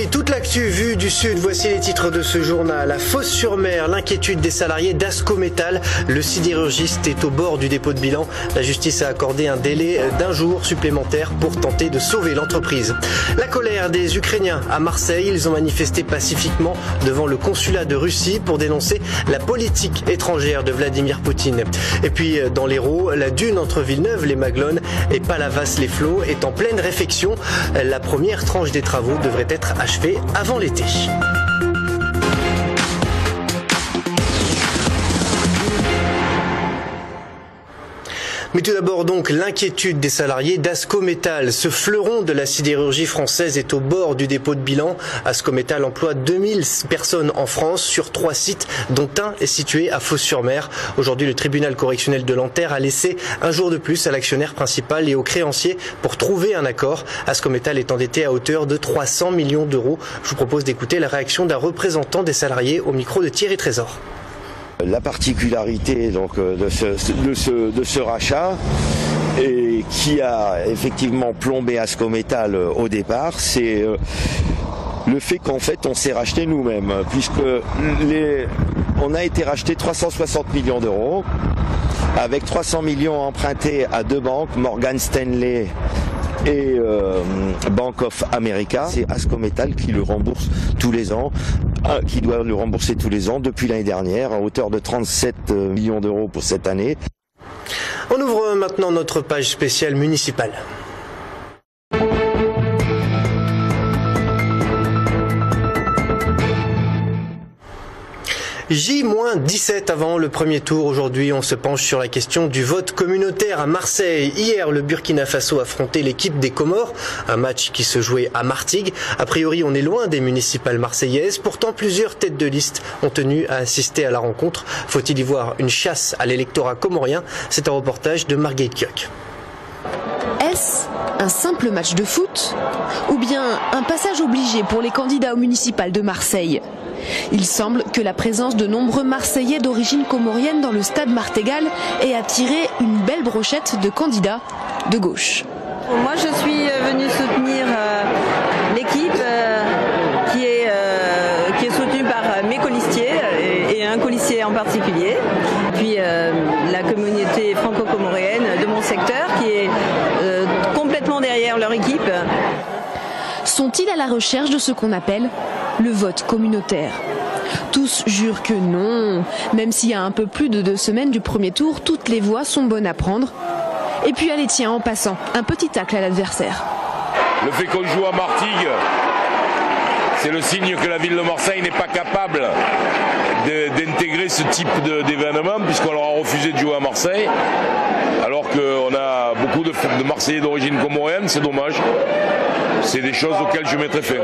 Puis toute l'actu vue du Sud, voici les titres de ce journal. À Fos-sur-Mer, l'inquiétude des salariés d'Ascométal. Le sidérurgiste est au bord du dépôt de bilan. La justice a accordé un délai d'1 jour supplémentaire pour tenter de sauver l'entreprise. La colère des Ukrainiens à Marseille. Ils ont manifesté pacifiquement devant le consulat de Russie pour dénoncer la politique étrangère de Vladimir Poutine. Et puis dans l'Hérault, la dune entre Villeneuve-les-Maglones et Palavas-les-Flots est en pleine réfection. La première tranche des travaux devrait être achevée avant l'été. Mais tout d'abord donc l'inquiétude des salariés d'Ascométal. Ce fleuron de la sidérurgie française est au bord du dépôt de bilan. Ascométal emploie 2000 personnes en France sur 3 sites, dont un est situé à Fos-sur-Mer. Aujourd'hui, le tribunal correctionnel de Nanterre a laissé 1 jour de plus à l'actionnaire principal et aux créanciers pour trouver un accord. Ascométal est endetté à hauteur de 300 millions d'euros. Je vous propose d'écouter la réaction d'un représentant des salariés au micro de Thierry Trésor. La particularité donc de ce rachat et qui a effectivement plombé Ascométal au départ, c'est le fait qu'en fait on s'est racheté nous-mêmes, puisque on a été racheté 360 millions d'euros avec 300 millions empruntés à 2 banques, Morgan Stanley et Bank of America. C'est Ascométal qui le rembourse tous les ans, qui doit le rembourser tous les ans depuis l'année dernière à hauteur de 37 millions d'euros pour cette année. On ouvre maintenant notre page spéciale municipale. J-17 avant le premier tour. Aujourd'hui, on se penche sur la question du vote communautaire à Marseille. Hier, le Burkina Faso affrontait l'équipe des Comores, un match qui se jouait à Martigues. A priori, on est loin des municipales marseillaises. Pourtant, plusieurs têtes de liste ont tenu à assister à la rencontre. Faut-il y voir une chasse à l'électorat comorien? C'est un reportage de Marguerite Kioch. Est-ce un simple match de foot ou bien un passage obligé pour les candidats au municipal de Marseille? Il semble que la présence de nombreux Marseillais d'origine comorienne dans le stade Martégal ait attiré une belle brochette de candidats de gauche. Moi je suis venue soutenir l'équipe qui est soutenue par mes colistiers et un colistier en particulier. Puis la communauté franco-comorienne de mon secteur qui est complètement derrière leur équipe. Sont-ils à la recherche de ce qu'on appelle le vote communautaire? Tous jurent que non, même s'il y a un peu plus de 2 semaines du premier tour, toutes les voix sont bonnes à prendre. Et puis allez tiens, en passant, un petit tacle à l'adversaire. Le fait qu'on joue à Martigues, c'est le signe que la ville de Marseille n'est pas capable d'intégrer ce type d'événement, puisqu'on leur a refusé de jouer à Marseille, alors qu'on a beaucoup de Marseillais d'origine comorienne. C'est dommage. C'est des choses auxquelles je mettrai fin.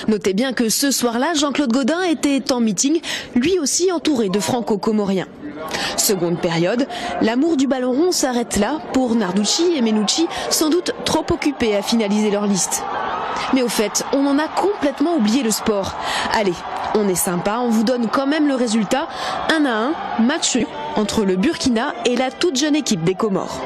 Notez bien que ce soir-là, Jean-Claude Gaudin était en meeting, lui aussi entouré de franco-comoriens. Seconde période, l'amour du ballon rond s'arrête là pour Narducci et Menucci, sans doute trop occupés à finaliser leur liste. Mais au fait, on en a complètement oublié le sport. Allez, on est sympa, on vous donne quand même le résultat. 1-1, match entre le Burkina et la toute jeune équipe des Comores.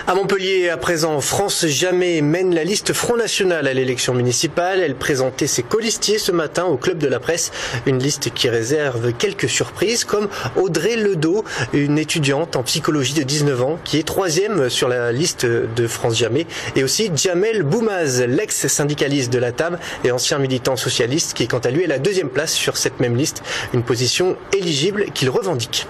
À Montpellier, à présent, France Jamais mène la liste Front National à l'élection municipale. Elle présentait ses colistiers ce matin au Club de la Presse. Une liste qui réserve quelques surprises, comme Audrey Ledo, une étudiante en psychologie de 19 ans, qui est 3e sur la liste de France Jamais. Et aussi Jamel Boumaz, l'ex-syndicaliste de la TAM et ancien militant socialiste, qui quant à lui est la 2e place sur cette même liste. Une position éligible qu'il revendique.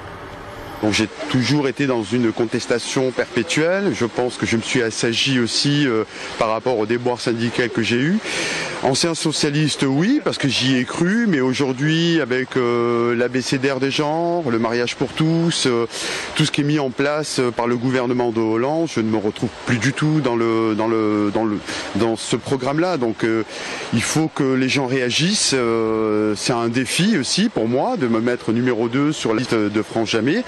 Donc j'ai toujours été dans une contestation perpétuelle. Je pense que je me suis assagi aussi par rapport au déboire syndical que j'ai eu. Ancien socialiste, oui, parce que j'y ai cru, mais aujourd'hui, avec l'abécédaire des genres, le mariage pour tous, tout ce qui est mis en place par le gouvernement de Hollande, je ne me retrouve plus du tout dans ce programme-là. Donc il faut que les gens réagissent. C'est un défi aussi pour moi de me mettre numéro 2 sur la liste de France Jamais.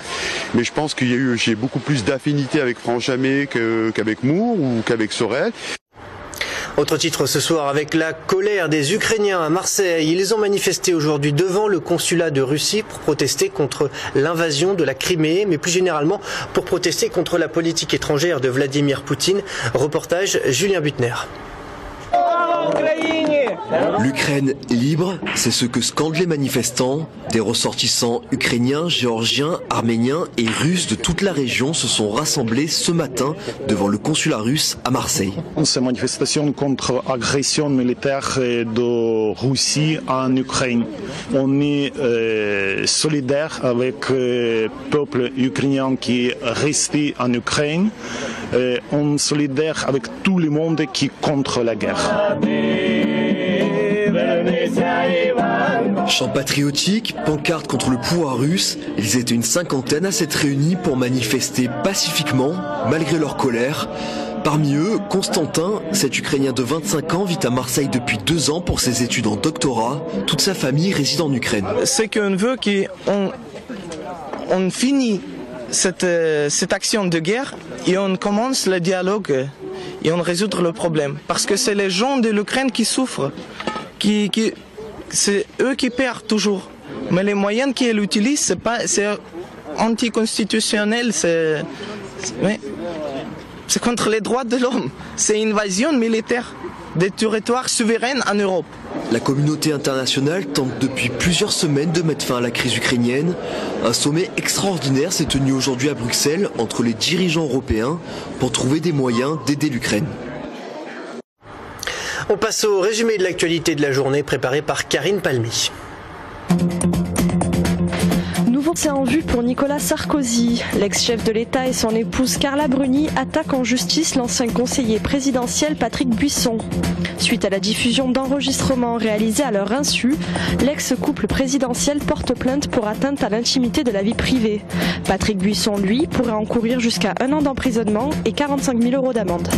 Mais je pense j'ai beaucoup plus d'affinité avec France Jamais qu'avec Moore ou qu'avec Sorel. Autre titre ce soir avec la colère des Ukrainiens à Marseille. Ils ont manifesté aujourd'hui devant le consulat de Russie pour protester contre l'invasion de la Crimée, mais plus généralement pour protester contre la politique étrangère de Vladimir Poutine. Reportage Julien Butner. L'Ukraine libre, c'est ce que scandent les manifestants. Des ressortissants ukrainiens, géorgiens, arméniens et russes de toute la région se sont rassemblés ce matin devant le consulat russe à Marseille. Ces manifestations contre l'agression militaire de Russie en Ukraine. On est solidaire avec le peuple ukrainien qui est resté en Ukraine. On est solidaire avec tout le monde qui est contre la guerre. Chants patriotiques, pancartes contre le pouvoir russe, ils étaient une cinquantaine à s'être réunis pour manifester pacifiquement, malgré leur colère. Parmi eux, Constantin, cet Ukrainien de 25 ans, vit à Marseille depuis 2 ans pour ses études en doctorat. Toute sa famille réside en Ukraine. C'est qu'on veut qu'on finisse cette action de guerre et on commence le dialogue et on résout le problème. Parce que c'est les gens de l'Ukraine qui souffrent, c'est eux qui perdent toujours. Mais les moyens qu'ils utilisent, c'est anticonstitutionnel, c'est contre les droits de l'homme. C'est une invasion militaire des territoires souverains en Europe. La communauté internationale tente depuis plusieurs semaines de mettre fin à la crise ukrainienne. Un sommet extraordinaire s'est tenu aujourd'hui à Bruxelles entre les dirigeants européens pour trouver des moyens d'aider l'Ukraine. On passe au résumé de l'actualité de la journée préparé par Karine Palmy. Nouveau procès en vue pour Nicolas Sarkozy. L'ex-chef de l'État et son épouse Carla Bruni attaquent en justice l'ancien conseiller présidentiel Patrick Buisson. Suite à la diffusion d'enregistrements réalisés à leur insu, l'ex-couple présidentiel porte plainte pour atteinte à l'intimité de la vie privée. Patrick Buisson, lui, pourrait encourir jusqu'à 1 an d'emprisonnement et 45 000 € d'amende.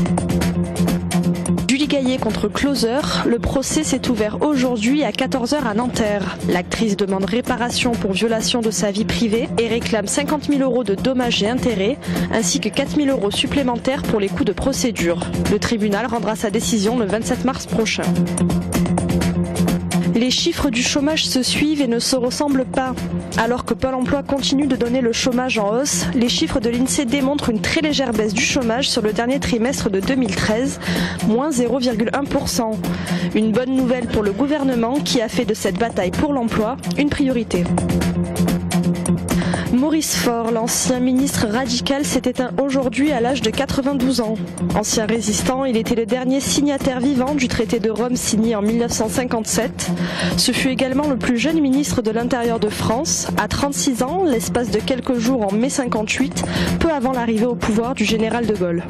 Julie Gaillet contre Closer, le procès s'est ouvert aujourd'hui à 14h à Nanterre. L'actrice demande réparation pour violation de sa vie privée et réclame 50 000 € de dommages et intérêts, ainsi que 4 000 € supplémentaires pour les coûts de procédure. Le tribunal rendra sa décision le 27 mars prochain. Les chiffres du chômage se suivent et ne se ressemblent pas. Alors que Pôle emploi continue de donner le chômage en hausse, les chiffres de l'INSEE démontrent une très légère baisse du chômage sur le dernier trimestre de 2013, moins 0,1%. Une bonne nouvelle pour le gouvernement qui a fait de cette bataille pour l'emploi une priorité. Maurice Faure, l'ancien ministre radical, s'est éteint aujourd'hui à l'âge de 92 ans. Ancien résistant, il était le dernier signataire vivant du traité de Rome signé en 1957. Ce fut également le plus jeune ministre de l'Intérieur de France. À 36 ans, l'espace de quelques jours en mai 58, peu avant l'arrivée au pouvoir du général de Gaulle.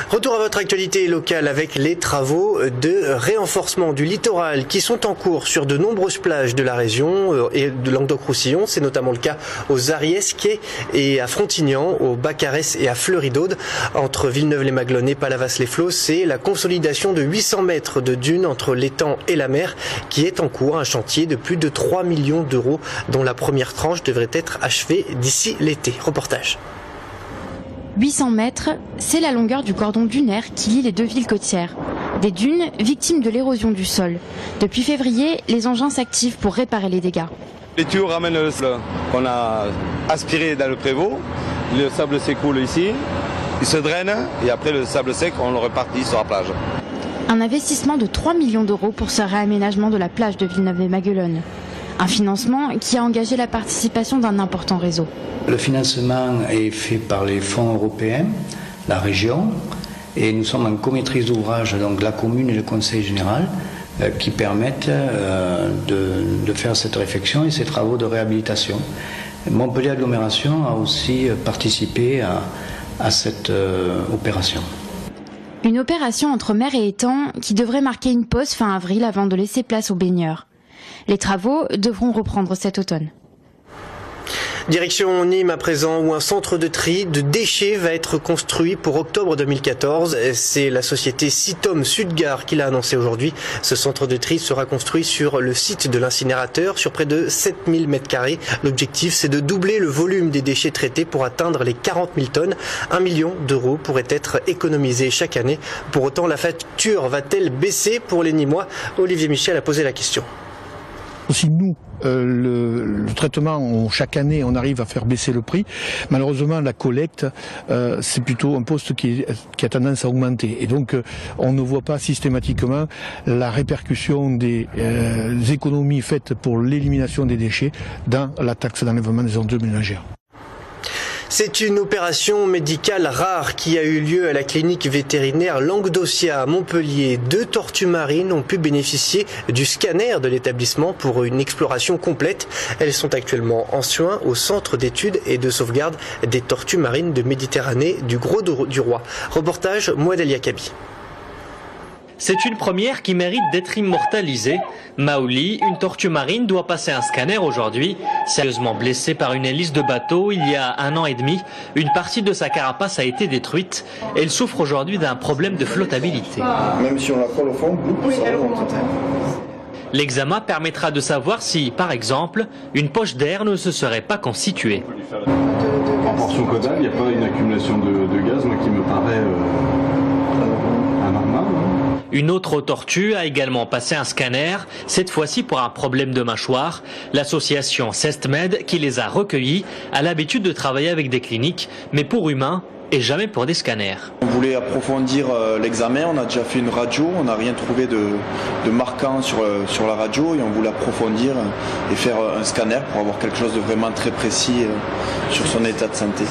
Retour à votre actualité locale avec les travaux de renforcement du littoral qui sont en cours sur de nombreuses plages de la région et de Languedoc-Roussillon. C'est notamment le cas aux Arièsques et à Frontignan, au Bas-Carès et à Fleury-d'Aude. Entre Villeneuve-les-Maglones et Palavas-les-Flots, c'est la consolidation de 800 mètres de dunes entre l'étang et la mer qui est en cours. Un chantier de plus de 3 millions d'euros dont la première tranche devrait être achevée d'ici l'été. Reportage. 800 mètres, c'est la longueur du cordon dunaire qui lie les deux villes côtières. Des dunes victimes de l'érosion du sol. Depuis février, les engins s'activent pour réparer les dégâts. Les tuyaux ramènent le sable qu'on a aspiré dans le prévôt. Le sable s'écoule ici, il se draine et après le sable sec, on le répartit sur la plage. Un investissement de 3 millions d'euros pour ce réaménagement de la plage de Villeneuve-les-Maglones. Un financement qui a engagé la participation d'un important réseau. Le financement est fait par les fonds européens, la région, et nous sommes en comaîtrise d'ouvrage, donc la commune et le conseil général, qui permettent de faire cette réflexion et ces travaux de réhabilitation. Montpellier Agglomération a aussi participé à cette opération. Une opération entre mer et étang qui devrait marquer une pause fin avril avant de laisser place aux baigneurs. Les travaux devront reprendre cet automne. Direction Nîmes à présent, où un centre de tri de déchets va être construit pour octobre 2014. C'est la société Citom Sudgard qui l'a annoncé aujourd'hui. Ce centre de tri sera construit sur le site de l'incinérateur, sur près de 7000 m². L'objectif, c'est de doubler le volume des déchets traités pour atteindre les 40 000 tonnes. 1 million d'euros pourraient être économisés chaque année. Pour autant, la facture va-t-elle baisser pour les Nîmois? Olivier Michel a posé la question. Aussi nous, le traitement, chaque année, on arrive à faire baisser le prix. Malheureusement, la collecte, c'est plutôt un poste qui a tendance à augmenter. Et donc, on ne voit pas systématiquement la répercussion des économies faites pour l'élimination des déchets dans la taxe d'enlèvement des ordures ménagères. C'est une opération médicale rare qui a eu lieu à la clinique vétérinaire Languedocia à Montpellier. 2 tortues marines ont pu bénéficier du scanner de l'établissement pour une exploration complète. Elles sont actuellement en soins au Centre d'études et de sauvegarde des tortues marines de Méditerranée du Gros-du-Roi. Reportage Mouadelia Kabi. C'est une première qui mérite d'être immortalisée. Maoli, une tortue marine, doit passer un scanner aujourd'hui. Sérieusement blessée par une hélice de bateau il y a 1 an et demi, une partie de sa carapace a été détruite. Elle souffre aujourd'hui d'un problème de flottabilité. Même si on la colle au fond, ça remonte. L'examen permettra de savoir si, par exemple, une poche d'air ne se serait pas constituée. En portion caudale, il n'y a pas une accumulation de gaz, moi, qui me paraît anormal. Une autre tortue a également passé un scanner, cette fois-ci pour un problème de mâchoire. L'association CESTMED, qui les a recueillis, a l'habitude de travailler avec des cliniques, mais pour humains et jamais pour des scanners. On voulait approfondir l'examen, on a déjà fait une radio, on n'a rien trouvé de marquant sur la radio et on voulait approfondir et faire un scanner pour avoir quelque chose de vraiment très précis sur son état de santé.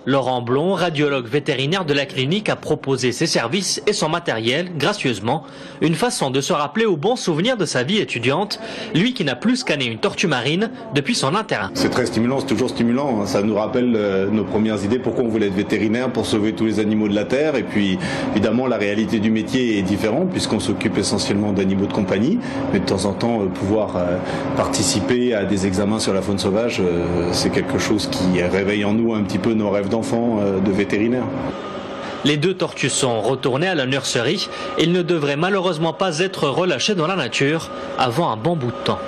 Laurent Blond, radiologue vétérinaire de la clinique, a proposé ses services et son matériel, gracieusement, une façon de se rappeler au bon souvenir de sa vie étudiante, lui qui n'a plus scanné une tortue marine depuis son internat. C'est très stimulant, c'est toujours stimulant, ça nous rappelle nos premières idées, pourquoi on voulait être vétérinaire, pour sauver tous les animaux de la terre, et puis évidemment la réalité du métier est différente puisqu'on s'occupe essentiellement d'animaux de compagnie, mais de temps en temps pouvoir participer à des examens sur la faune sauvage, c'est quelque chose qui réveille en nous un petit peu nos rêves d'enfants de vétérinaires. Les 2 tortues sont retournées à la nurserie et ils ne devraient malheureusement pas être relâchés dans la nature avant un bon bout de temps.